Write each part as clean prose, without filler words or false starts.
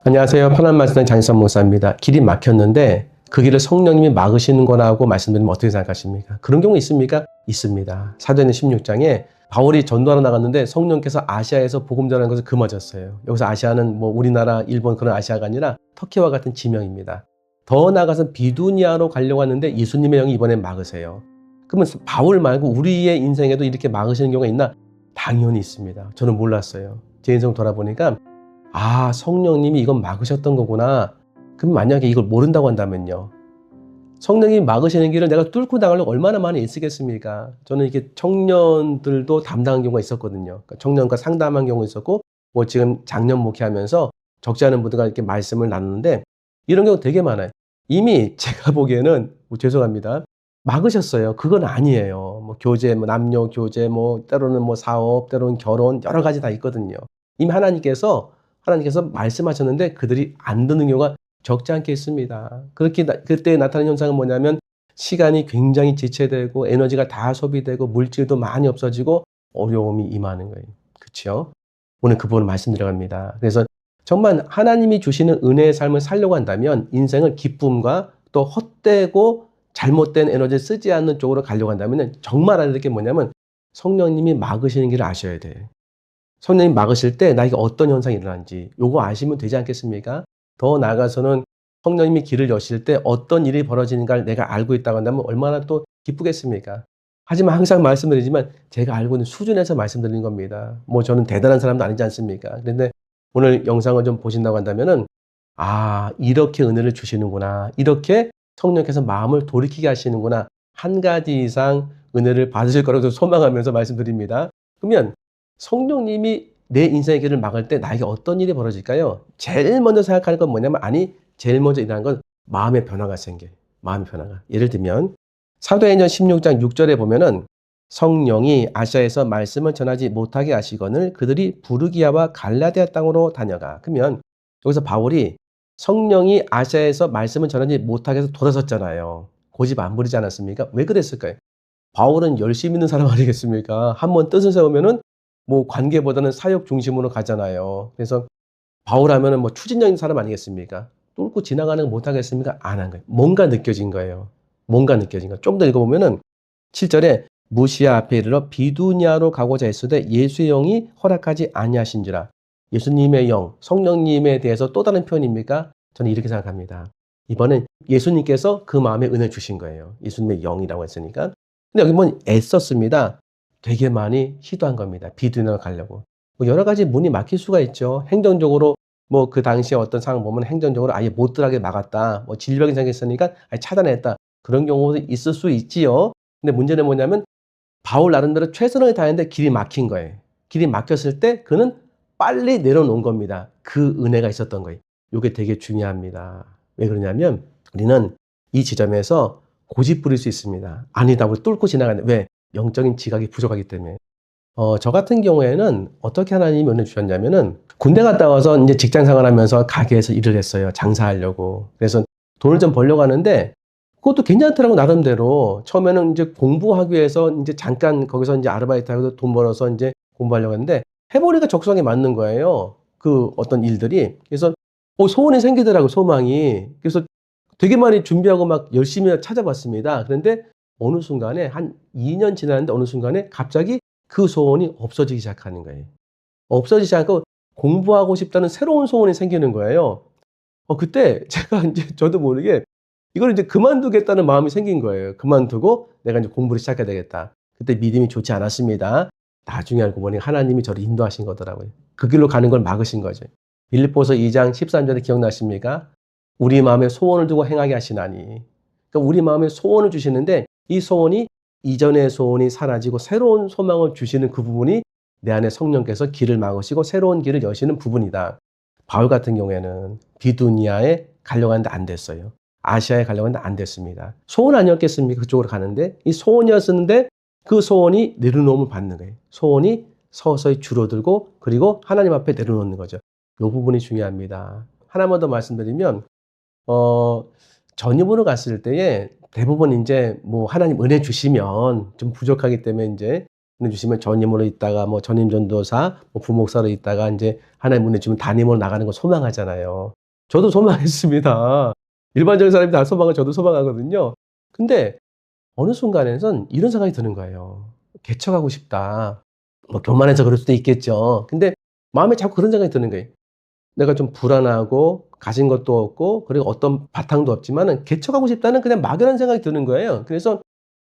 안녕하세요. 편한 말씀 장인선 목사입니다. 길이 막혔는데 그 길을 성령님이 막으시는 거라고 말씀드리면 어떻게 생각하십니까? 그런 경우 있습니까? 있습니다. 사도행전 16장에 바울이 전도하러 나갔는데 성령께서 아시아에서 복음 전하는 것을 금하셨어요. 여기서 아시아는 뭐 우리나라, 일본 그런 아시아가 아니라 터키와 같은 지명입니다. 더 나아가서 비두니아로 가려고 하는데 예수님의 영이 이번에 막으세요. 그러면 바울 말고 우리의 인생에도 이렇게 막으시는 경우가 있나? 당연히 있습니다. 저는 몰랐어요. 제 인생 돌아보니까 성령님이 이건 막으셨던 거구나. 그럼 만약에 이걸 모른다고 한다면요. 성령님이 막으시는 길을 내가 뚫고 나가려고 얼마나 많이 애쓰겠습니까? 저는 이게 청년들도 담당한 경우가 있었거든요. 그러니까 청년과 상담한 경우 있었고, 뭐 지금 작년 목회하면서 적지 않은 분들과 이렇게 말씀을 나누는데, 이런 경우 되게 많아요. 이미 제가 보기에는, 죄송합니다. 막으셨어요. 그건 아니에요. 뭐 교제, 뭐 남녀 교제, 뭐 때로는 뭐 사업, 때로는 결혼, 여러 가지 다 있거든요. 이미 하나님께서 말씀하셨는데 그들이 안 듣는 경우가 적지 않게 있습니다. 그때 나타나는 현상은 뭐냐면 시간이 굉장히 지체되고 에너지가 다 소비되고 물질도 많이 없어지고 어려움이 임하는 거예요. 그렇죠? 오늘 그 부분을 말씀드려갑니다. 그래서 정말 하나님이 주시는 은혜의 삶을 살려고 한다면 인생을 기쁨과 또 헛되고 잘못된 에너지를 쓰지 않는 쪽으로 가려고 한다면 정말 알아야 될 게 뭐냐면 성령님이 막으시는 길을 아셔야 돼요. 성령님 막으실 때 나에게 어떤 현상이 일어나는지 요거 아시면 되지 않겠습니까? 더 나아가서는 성령님이 길을 여실 때 어떤 일이 벌어지는가를 내가 알고 있다고 한다면 얼마나 또 기쁘겠습니까? 하지만 항상 말씀드리지만 제가 알고 있는 수준에서 말씀드리는 겁니다. 뭐 저는 대단한 사람도 아니지 않습니까? 그런데 오늘 영상을 좀 보신다고 한다면은 이렇게 은혜를 주시는구나. 이렇게 성령께서 마음을 돌이키게 하시는구나. 한 가지 이상 은혜를 받으실 거라고 소망하면서 말씀드립니다. 그러면 성령님이 내 인생의 길을 막을 때 나에게 어떤 일이 벌어질까요? 제일 먼저 생각하는 건 뭐냐면 제일 먼저 일어나는 건 마음의 변화가 생겨요. 마음의 변화가. 예를 들면 사도행전 16장 6절에 보면은 성령이 아시아에서 말씀을 전하지 못하게 하시거늘 그들이 부르기아와 갈라디아 땅으로 다녀가. 그러면 여기서 바울이 성령이 아시아에서 말씀을 전하지 못하게 해서 돌아섰잖아요. 고집 안 부리지 않았습니까? 왜 그랬을까요? 바울은 열심히 있는 사람 아니겠습니까? 한번 뜻을 세우면은 뭐 관계보다는 사역 중심으로 가잖아요. 그래서 바울 하면은 뭐 추진력인 사람 아니겠습니까? 뚫고 지나가는 거 못하겠습니까? 안 한 거예요. 뭔가 느껴진 거예요. 뭔가 느껴진 거예요. 좀 더 읽어보면은 7절에 무시아 앞에 이르러 비두니아로 가고자 했으되 예수의 영이 허락하지 아니하신지라. 예수님의 영, 성령님에 대해서 또 다른 표현입니까? 저는 이렇게 생각합니다. 이번엔 예수님께서 그 마음에 은혜 주신 거예요. 예수님의 영이라고 했으니까. 근데 여기 보면 애썼습니다. 되게 많이 시도한 겁니다. 비두니아로 가려고. 뭐 여러 가지 문이 막힐 수가 있죠. 행정적으로 뭐 그 당시에 어떤 상황 보면 행정적으로 아예 못 들어가게 막았다. 뭐 질병이 생겼으니까 아예 차단했다. 그런 경우도 있을 수 있지요. 근데 문제는 뭐냐면 바울 나름대로 최선을 다했는데 길이 막힌 거예요. 길이 막혔을 때 그는 빨리 내려놓은 겁니다. 그 은혜가 있었던 거예요. 이게 되게 중요합니다. 왜 그러냐면 우리는 이 지점에서 고집 부릴 수 있습니다. 아니다고 뚫고 지나가는 왜? 영적인 지각이 부족하기 때문에. 저 같은 경우에는 어떻게 하나님이 은혜 주셨냐면은 군대 갔다 와서 이제 직장 생활하면서 가게에서 일을 했어요. 장사하려고. 그래서 돈을 좀 벌려고 하는데 그것도 괜찮더라고 나름대로. 처음에는 이제 공부하기 위해서 이제 잠깐 거기서 이제 아르바이트하고 돈 벌어서 이제 공부하려고 했는데 해보니까 적성에 맞는 거예요. 그 어떤 일들이. 그래서 소원이 생기더라고 소망이. 그래서 되게 많이 준비하고 막 열심히 찾아봤습니다. 그런데 어느 순간에 한 2년 지났는데 어느 순간에 갑자기 그 소원이 없어지기 시작하는 거예요. 없어지기 시작하고 공부하고 싶다는 새로운 소원이 생기는 거예요. 그때 제가 이제 저도 모르게 이걸 이제 그만두겠다는 마음이 생긴 거예요. 그만두고 내가 이제 공부를 시작해야 되겠다. 그때 믿음이 좋지 않았습니다. 나중에 알고 보니 하나님이 저를 인도하신 거더라고요. 그 길로 가는 걸 막으신 거죠. 빌립보서 2장 13절에 기억나십니까? 우리 마음에 소원을 두고 행하게 하시나니. 그러니까 우리 마음에 소원을 주시는데 이 소원이 이전의 소원이 사라지고 새로운 소망을 주시는 그 부분이 내 안에 성령께서 길을 막으시고 새로운 길을 여시는 부분이다. 바울 같은 경우에는 비두니아에 가려고 하는데 안 됐어요. 아시아에 가려고 하는데 안 됐습니다. 소원 아니었겠습니까? 그쪽으로 가는데 이 소원이었는데 그 소원이 내려놓음을 받는 거예요. 소원이 서서히 줄어들고 그리고 하나님 앞에 내려놓는 거죠. 이 부분이 중요합니다. 하나만 더 말씀드리면 전입으로 갔을 때에 대부분 이제 뭐 하나님 은혜 주시면 좀 부족하기 때문에 이제 문해 주시면 전임으로 있다가 뭐 전임 전도사, 뭐 부목사로 있다가 이제 하나님 문해 주면 담임으로 나가는 거 소망하잖아요. 저도 소망했습니다. 일반적인 사람이 다 소망을 저도 소망하거든요. 근데 어느 순간에는 이런 생각이 드는 거예요. 개척하고 싶다. 뭐 교만해서 그럴 수도 있겠죠. 근데 마음에 자꾸 그런 생각이 드는 거예요. 내가 좀 불안하고 가진 것도 없고 그리고 어떤 바탕도 없지만은 개척하고 싶다는 그냥 막연한 생각이 드는 거예요. 그래서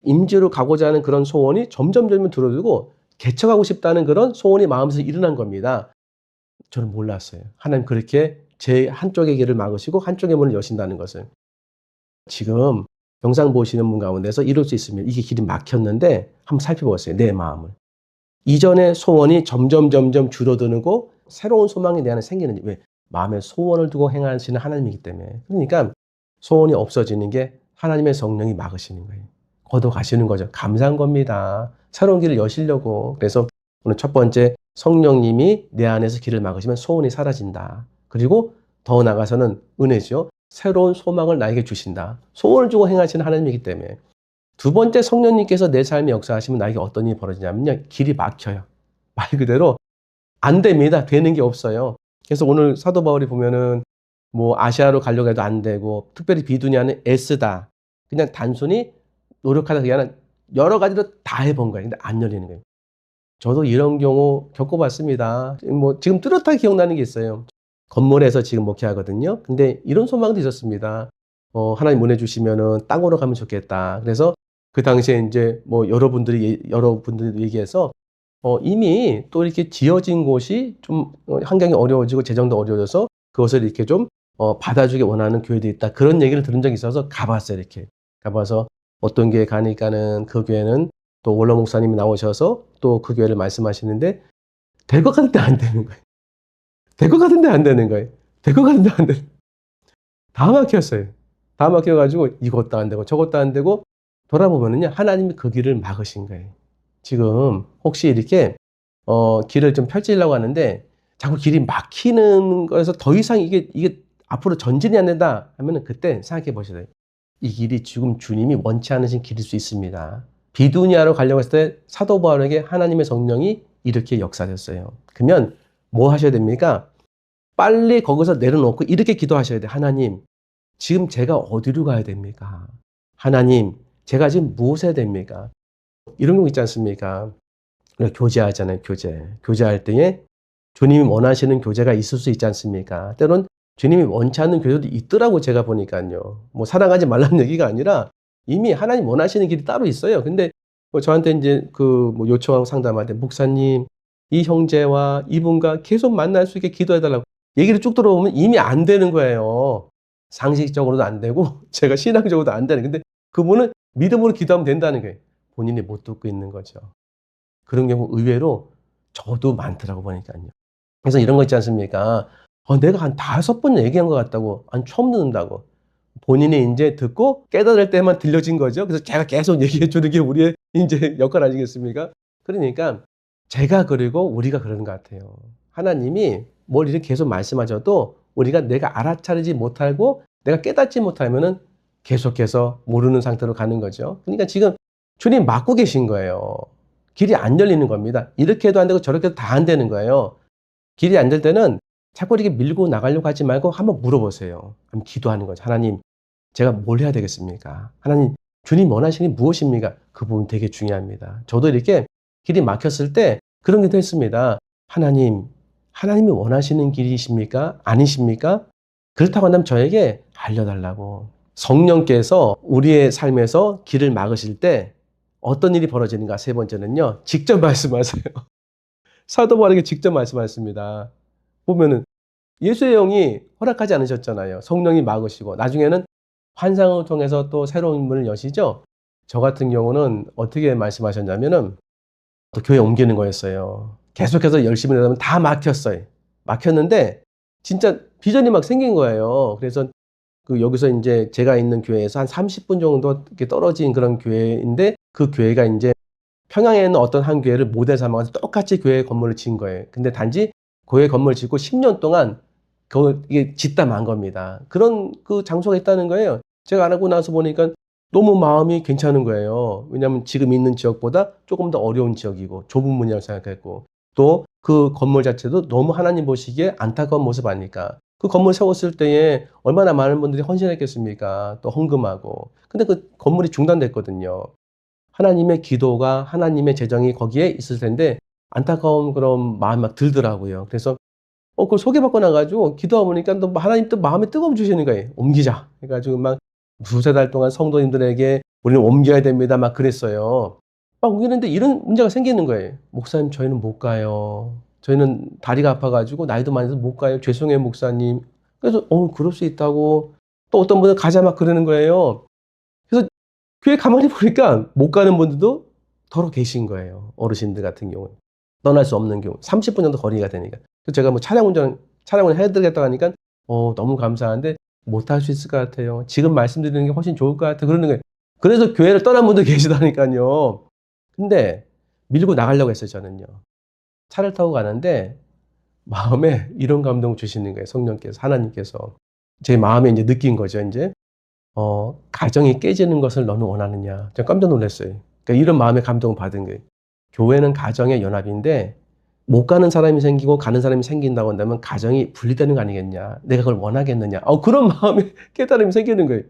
임지로 가고자 하는 그런 소원이 점점 들어들고 개척하고 싶다는 그런 소원이 마음에서 일어난 겁니다. 저는 몰랐어요. 하나님 그렇게 제 한쪽의 길을 막으시고 한쪽의 문을 여신다는 것을. 지금 영상 보시는 분 가운데서 이룰 수 있으면 이게 길이 막혔는데 한번 살펴보세요. 내 마음을. 이전의 소원이 점점 줄어드고 새로운 소망이 내 안에 생기는지. 왜? 마음에 소원을 두고 행하시는 하나님이기 때문에. 그러니까 소원이 없어지는 게 하나님의 성령이 막으시는 거예요. 걷어가시는 거죠. 감사한 겁니다. 새로운 길을 여시려고. 그래서 오늘 첫 번째, 성령님이 내 안에서 길을 막으시면 소원이 사라진다. 그리고 더 나아가서는 은혜죠. 새로운 소망을 나에게 주신다. 소원을 주고 행하시는 하나님이기 때문에. 두 번째, 성령님께서 내 삶에 역사하시면 나에게 어떤 일이 벌어지냐면요. 길이 막혀요. 말 그대로 안 됩니다. 되는 게 없어요. 그래서 오늘 사도 바울이 보면은 뭐 아시아로 가려고 해도 안 되고, 특별히 비두니아는 애쓰다. 그냥 단순히 노력하다 그게 아니라 여러 가지로 다 해본 거예요. 근데 안 열리는 거예요. 저도 이런 경우 겪어봤습니다. 뭐 지금 뚜렷하게 기억나는 게 있어요. 건물에서 지금 목회하거든요. 근데 이런 소망도 있었습니다. 하나님 은혜 주시면은 땅으로 가면 좋겠다. 그래서 그 당시에 이제 뭐 여러분들이 얘기해서 이미 또 이렇게 지어진 곳이 좀 환경이 어려워지고 재정도 어려워져서 그것을 이렇게 좀 받아주기 원하는 교회도 있다. 그런 얘기를 들은 적이 있어서 가봤어요. 이렇게 가봐서 어떤 교회 가니까는 그 교회는 또 원로 목사님이 나오셔서 또 그 교회를 말씀하시는데 될 것 같은데 안 되는 거예요. 될 것 같은데 안 되는 거예요. 될 것 같은데 안 되는. 다 막혔어요. 다 막혀가지고 이것도 안 되고 저것도 안 되고 돌아보면은요 하나님이 그 길을 막으신 거예요. 지금 혹시 이렇게 길을 좀 펼치려고 하는데 자꾸 길이 막히는 거에서 더 이상 이게 앞으로 전진이 안 된다 하면은 그때 생각해 보셔야 돼요. 이 길이 지금 주님이 원치 않으신 길일 수 있습니다. 비두니아로 가려고 했을 때 사도 바울에게 하나님의 성령이 이렇게 역사됐어요. 그러면 뭐 하셔야 됩니까? 빨리 거기서 내려놓고 이렇게 기도하셔야 돼요. 하나님, 지금 제가 어디로 가야 됩니까? 하나님, 제가 지금 무엇 해야 됩니까? 이런 거 있지 않습니까? 우리가 교제하잖아요, 교제. 교제할 때에 주님이 원하시는 교제가 있을 수 있지 않습니까? 때론 주님이 원치 않는 교제도 있더라고, 제가 보니까요. 뭐 사랑하지 말라는 얘기가 아니라 이미 하나님 원하시는 길이 따로 있어요. 근데 저한테 이제 뭐 요청하고 상담할 때, 목사님, 이 형제와 이분과 계속 만날 수 있게 기도해달라고 얘기를 쭉 들어보면 이미 안 되는 거예요. 상식적으로도 안 되고, 제가 신앙적으로도 안 되는. 근데 그분은 믿음으로 기도하면 된다는 거예요. 본인이 못 듣고 있는 거죠. 그런 경우 의외로 저도 많더라고 보니까요. 그래서 이런 거 있지 않습니까? 내가 한 5번 얘기한 것 같다고. 아니, 처음 듣는다고. 본인이 이제 듣고 깨달을 때만 들려진 거죠. 그래서 제가 계속 얘기해 주는 게 우리의 이제 역할 아니겠습니까? 그러니까 제가 그리고 우리가 그러는 것 같아요. 하나님이 뭘 이렇게 계속 말씀하셔도 우리가 내가 알아차리지 못하고 내가 깨닫지 못하면은 계속해서 모르는 상태로 가는 거죠. 그러니까 지금 주님 막고 계신 거예요. 길이 안 열리는 겁니다. 이렇게 해도 안 되고 저렇게 해도 다 안 되는 거예요. 길이 안 될 때는 자꾸 이렇게 밀고 나가려고 하지 말고 한번 물어보세요. 한번 기도하는 거죠. 하나님, 제가 뭘 해야 되겠습니까? 하나님, 주님 원하시는 게 무엇입니까? 그 부분 되게 중요합니다. 저도 이렇게 길이 막혔을 때 그런 기도 했습니다. 하나님, 하나님이 원하시는 길이십니까? 아니십니까? 그렇다고 한다면 저에게 알려달라고. 성령께서 우리의 삶에서 길을 막으실 때 어떤 일이 벌어지는가? 세 번째는요, 직접 말씀하세요. 사도 바울에게 직접 말씀하셨습니다. 보면은 예수의 영이 허락하지 않으셨잖아요. 성령이 막으시고 나중에는 환상을 통해서 또 새로운 문을 여시죠. 저 같은 경우는 어떻게 말씀하셨냐면은 또 교회 옮기는 거였어요. 계속해서 열심히 하다 보면 다 막혔어요. 막혔는데 진짜 비전이 막 생긴 거예요. 그래서 여기서 이제 제가 있는 교회에서 한 30분 정도 이렇게 떨어진 그런 교회인데 그 교회가 이제 평양에 있는 어떤 한 교회를 모델 삼아서 똑같이 교회 건물을 지은 거예요. 근데 단지 교회 건물을 짓고 10년 동안 이게 짓다 만 겁니다. 그런 그 장소가 있다는 거예요. 제가 알고 나서 보니까 너무 마음이 괜찮은 거예요. 왜냐하면 지금 있는 지역보다 조금 더 어려운 지역이고 좁은 문이라고 생각했고, 또 그 건물 자체도 너무 하나님 보시기에 안타까운 모습 아닐까. 그 건물 세웠을 때에 얼마나 많은 분들이 헌신했겠습니까? 또 헌금하고. 근데 그 건물이 중단됐거든요. 하나님의 기도가, 하나님의 재정이 거기에 있을 텐데 안타까운 그런 마음이 막 들더라고요. 그래서 그걸 소개받고 나가지고 기도하고 보니까 또 하나님 또 마음에 뜨거움 주시는 거예요. 옮기자. 그래가지고 막 두세 달 동안 성도님들에게 우리는 옮겨야 됩니다. 막 그랬어요. 막 옮기는데 이런 문제가 생기는 거예요. 목사님, 저희는 못 가요. 저희는 다리가 아파가지고 나이도 많이 돼서 못 가요. 죄송해요, 목사님. 그래서, 그럴 수 있다고. 또 어떤 분은 가자 막 그러는 거예요. 그래서 교회 가만히 보니까 못 가는 분들도 더러 계신 거예요. 어르신들 같은 경우는. 떠날 수 없는 경우. 30분 정도 거리가 되니까. 그래서 제가 뭐 촬영을 해드리겠다고 하니까, 너무 감사한데 못 할 수 있을 것 같아요. 지금 말씀드리는 게 훨씬 좋을 것 같아요. 그러는 거예요. 그래서 교회를 떠난 분도 계시다니까요. 근데 밀고 나가려고 했어요, 저는요. 차를 타고 가는데 마음에 이런 감동을 주시는 거예요, 성령께서, 하나님께서. 제 마음에 이제 느낀 거죠, 이제. 가정이 깨지는 것을 너는 원하느냐. 제가 깜짝 놀랐어요. 그러니까 이런 마음의 감동을 받은 거예요. 교회는 가정의 연합인데 못 가는 사람이 생기고 가는 사람이 생긴다고 한다면 가정이 분리되는 거 아니겠냐. 내가 그걸 원하겠느냐. 그런 마음의 깨달음이 생기는 거예요.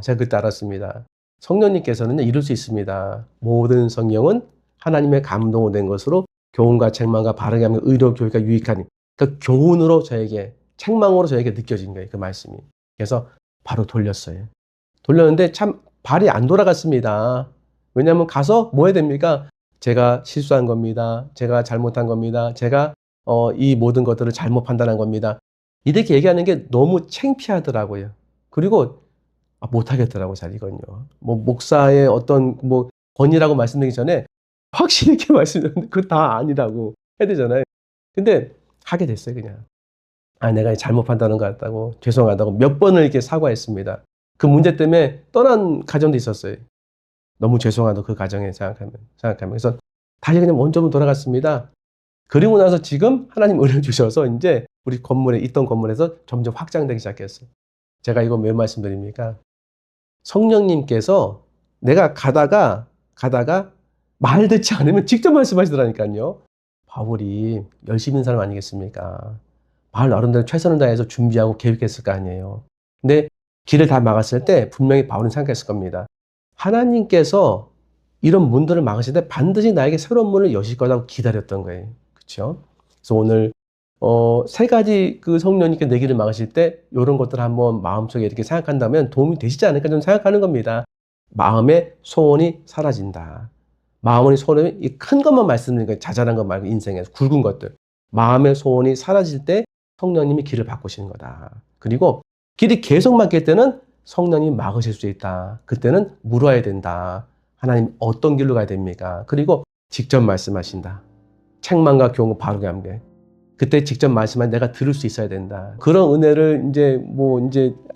제가 그때 알았습니다. 성령님께서는 이룰 수 있습니다. 모든 성경은 하나님의 감동으로 된 것으로 교훈과 책망과 바르게 하면 의로 교회가 유익하니. 그 교훈으로 저에게, 책망으로 저에게 느껴진 거예요. 그 말씀이. 그래서 바로 돌렸어요. 돌렸는데 참 발이 안 돌아갔습니다. 왜냐하면 가서 뭐 해야 됩니까? 제가 실수한 겁니다. 제가 잘못한 겁니다. 제가 이 모든 것들을 잘못 판단한 겁니다. 이렇게 얘기하는 게 너무 창피하더라고요. 그리고 못하겠더라고요, 잘 이건요. 뭐 목사의 어떤 뭐 권위라고 말씀드리기 전에 확실히 이렇게 말씀드렸는데 그거 다 아니라고 해야 되잖아요. 근데 하게 됐어요, 그냥. 내가 잘못 판단한 것 같다고, 죄송하다고 몇 번을 이렇게 사과했습니다. 그 문제 때문에 떠난 가정도 있었어요. 너무 죄송하다고 그 가정에 생각하면. 그래서 다시 그냥 원점으로 돌아갔습니다. 그리고 나서 지금 하나님 은혜를 주셔서 이제 우리 건물에, 있던 건물에서 점점 확장되기 시작했어요. 제가 이거 왜 말씀드립니까? 성령님께서 내가 가다가 말 듣지 않으면 직접 말씀하시더라니까요. 바울이 열심히 있는 사람 아니겠습니까? 바울 나름대로 최선을 다해서 준비하고 계획했을 거 아니에요. 근데 길을 다 막았을 때 분명히 바울은 생각했을 겁니다. 하나님께서 이런 문들을 막으실 때 반드시 나에게 새로운 문을 여실 거라고 기다렸던 거예요. 그렇죠? 그래서 오늘 세 가지 그 성령님께 내 길을 막으실 때 이런 것들을 한번 마음속에 이렇게 생각한다면 도움이 되시지 않을까 저는 생각하는 겁니다. 마음의 소원이 사라진다. 마음의 소원이 이 큰 것만 말씀드리는 거예요. 자잘한 것 말고 인생에서 굵은 것들. 마음의 소원이 사라질 때 성령님이 길을 바꾸시는 거다. 그리고 길이 계속 막힐 때는 성령님이 막으실 수 있다. 그때는 물어야 된다. 하나님 어떤 길로 가야 됩니까? 그리고 직접 말씀하신다. 책망과 교훈을 바르게 함께. 그때 직접 말씀한 내가 들을 수 있어야 된다. 그런 은혜를 이제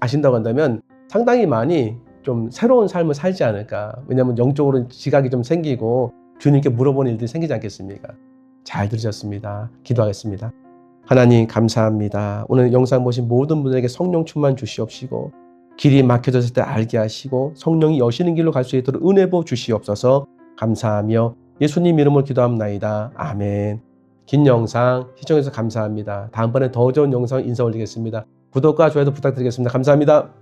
아신다고 한다면 상당히 많이 좀 새로운 삶을 살지 않을까. 왜냐하면 영적으로 지각이 좀 생기고 주님께 물어보는 일들이 생기지 않겠습니까? 잘 들으셨습니다. 기도하겠습니다. 하나님 감사합니다. 오늘 영상 보신 모든 분들에게 성령 충만 주시옵시고 길이 막혀졌을 때 알게 하시고 성령이 여시는 길로 갈 수 있도록 은혜 부어 주시옵소서. 감사하며 예수님 이름으로 기도합나이다. 아멘. 긴 영상 시청해주셔서 감사합니다. 다음번에 더 좋은 영상 인사 올리겠습니다. 구독과 좋아요도 부탁드리겠습니다. 감사합니다.